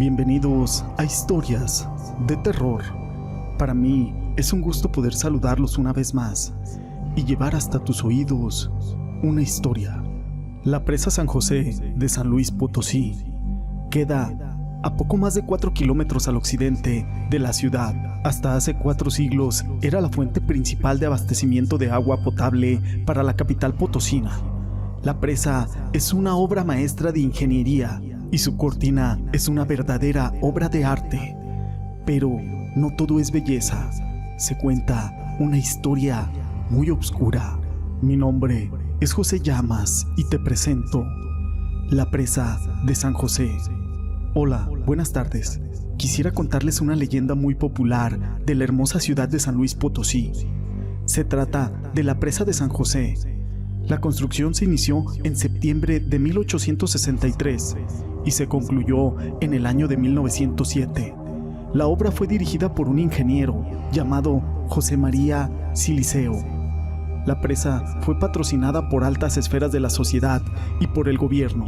Bienvenidos a Historias de Terror. Para mí es un gusto poder saludarlos una vez más y llevar hasta tus oídos una historia. La presa San José de San Luis Potosí queda a poco más de 4 kilómetros al occidente de la ciudad. Hasta hace 4 siglos era la fuente principal de abastecimiento de agua potable para la capital potosina. La presa es una obra maestra de ingeniería y su cortina es una verdadera obra de arte. Pero no todo es belleza, se cuenta una historia muy oscura. Mi nombre es José Llamas y te presento la presa de San José. Hola, buenas tardes. Quisiera contarles una leyenda muy popular de la hermosa ciudad de San Luis Potosí. Se trata de la presa de San José. La construcción se inició en septiembre de 1863 y se concluyó en el año de 1907. La obra fue dirigida por un ingeniero llamado José María Siliceo. La presa fue patrocinada por altas esferas de la sociedad y por el gobierno.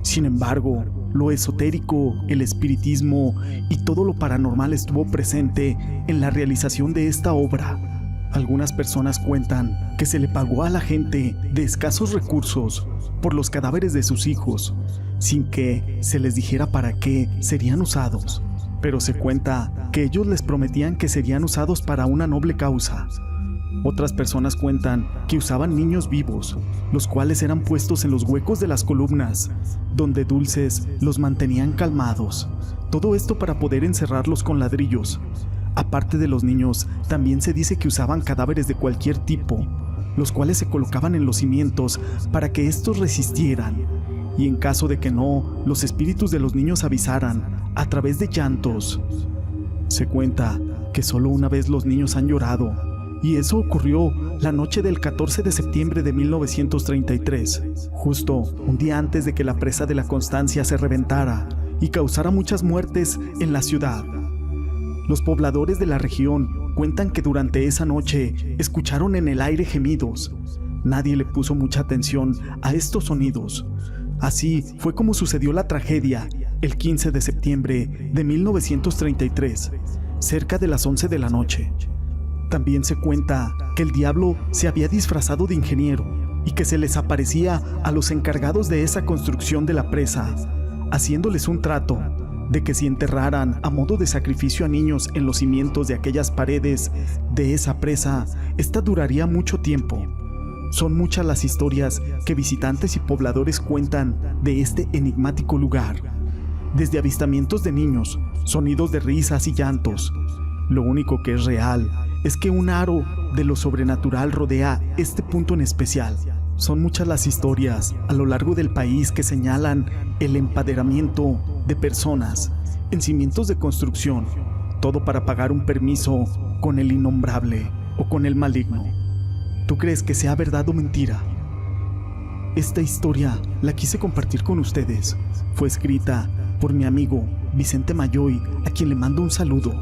Sin embargo, lo esotérico, el espiritismo y todo lo paranormal estuvo presente en la realización de esta obra. Algunas personas cuentan que se le pagó a la gente de escasos recursos por los cadáveres de sus hijos, sin que se les dijera para qué serían usados. Pero se cuenta que ellos les prometían que serían usados para una noble causa. Otras personas cuentan que usaban niños vivos, los cuales eran puestos en los huecos de las columnas, donde dulces los mantenían calmados. Todo esto para poder encerrarlos con ladrillos. Aparte de los niños, también se dice que usaban cadáveres de cualquier tipo, los cuales se colocaban en los cimientos para que estos resistieran, y en caso de que no, los espíritus de los niños avisaran a través de llantos. Se cuenta que solo una vez los niños han llorado, y eso ocurrió la noche del 14 de septiembre de 1933, justo un día antes de que la presa de la Constancia se reventara y causara muchas muertes en la ciudad. Los pobladores de la región cuentan que durante esa noche escucharon en el aire gemidos. Nadie le puso mucha atención a estos sonidos. Así fue como sucedió la tragedia el 15 de septiembre de 1933, cerca de las 11 de la noche. También se cuenta que el diablo se había disfrazado de ingeniero y que se les aparecía a los encargados de esa construcción de la presa, haciéndoles un trato de que si enterraran a modo de sacrificio a niños en los cimientos de aquellas paredes de esa presa, esta duraría mucho tiempo. Son muchas las historias que visitantes y pobladores cuentan de este enigmático lugar, desde avistamientos de niños, sonidos de risas y llantos. Lo único que es real es que un halo de lo sobrenatural rodea este punto en especial. Son muchas las historias a lo largo del país que señalan el empaderamiento de personas en cimientos de construcción, todo para pagar un permiso con el innombrable o con el maligno. ¿Tú crees que sea verdad o mentira? Esta historia la quise compartir con ustedes. Fue escrita por mi amigo Vicente Mayoy, a quien le mando un saludo.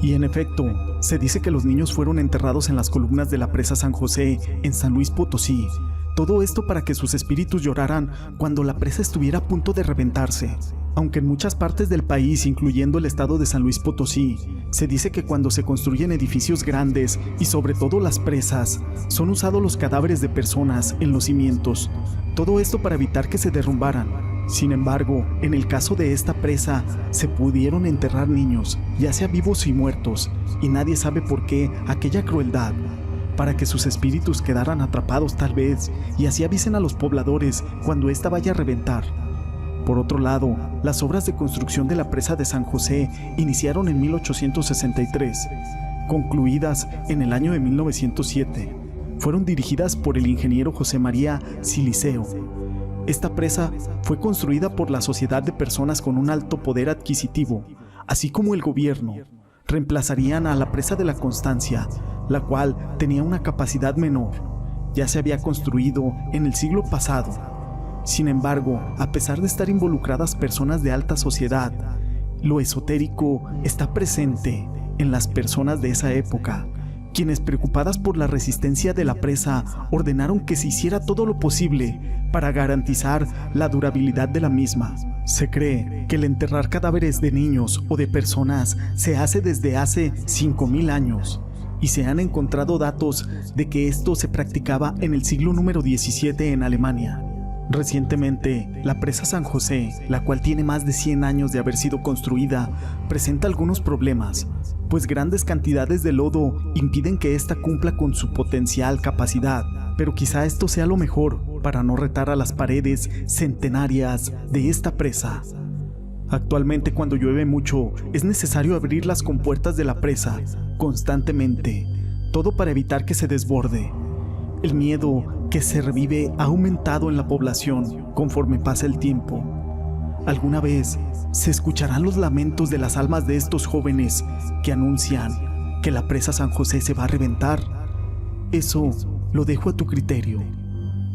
Y en efecto, se dice que los niños fueron enterrados en las columnas de la presa San José en San Luis Potosí. Todo esto para que sus espíritus lloraran cuando la presa estuviera a punto de reventarse. Aunque en muchas partes del país, incluyendo el estado de San Luis Potosí, se dice que cuando se construyen edificios grandes y sobre todo las presas, son usados los cadáveres de personas en los cimientos. Todo esto para evitar que se derrumbaran. Sin embargo, en el caso de esta presa, se pudieron enterrar niños, ya sea vivos y muertos, y nadie sabe por qué aquella crueldad, para que sus espíritus quedaran atrapados tal vez, y así avisen a los pobladores cuando ésta vaya a reventar. Por otro lado, las obras de construcción de la presa de San José iniciaron en 1863, concluidas en el año de 1907. Fueron dirigidas por el ingeniero José María Siliceo. Esta presa fue construida por la sociedad de personas con un alto poder adquisitivo, así como el gobierno. Reemplazarían a la presa de la Constancia, la cual tenía una capacidad menor. Ya se había construido en el siglo pasado. Sin embargo, a pesar de estar involucradas personas de alta sociedad, lo esotérico está presente en las personas de esa época, quienes, preocupadas por la resistencia de la presa, ordenaron que se hiciera todo lo posible para garantizar la durabilidad de la misma. Se cree que el enterrar cadáveres de niños o de personas se hace desde hace 5000 años, y se han encontrado datos de que esto se practicaba en el siglo número 17 en Alemania. Recientemente, la presa San José, la cual tiene más de 100 años de haber sido construida, presenta algunos problemas, pues grandes cantidades de lodo impiden que ésta cumpla con su potencial capacidad, pero quizá esto sea lo mejor para no retar a las paredes centenarias de esta presa. Actualmente, cuando llueve mucho, es necesario abrir las compuertas de la presa constantemente, todo para evitar que se desborde. El miedo que se revive ha aumentado en la población conforme pasa el tiempo. ¿Alguna vez se escucharán los lamentos de las almas de estos jóvenes que anuncian que la presa San José se va a reventar? Eso lo dejo a tu criterio.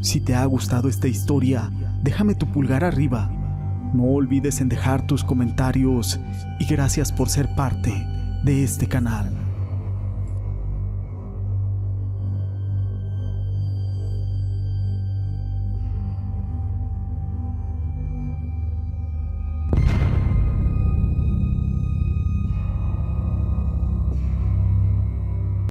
Si te ha gustado esta historia, déjame tu pulgar arriba. No olvides en dejar tus comentarios y gracias por ser parte de este canal.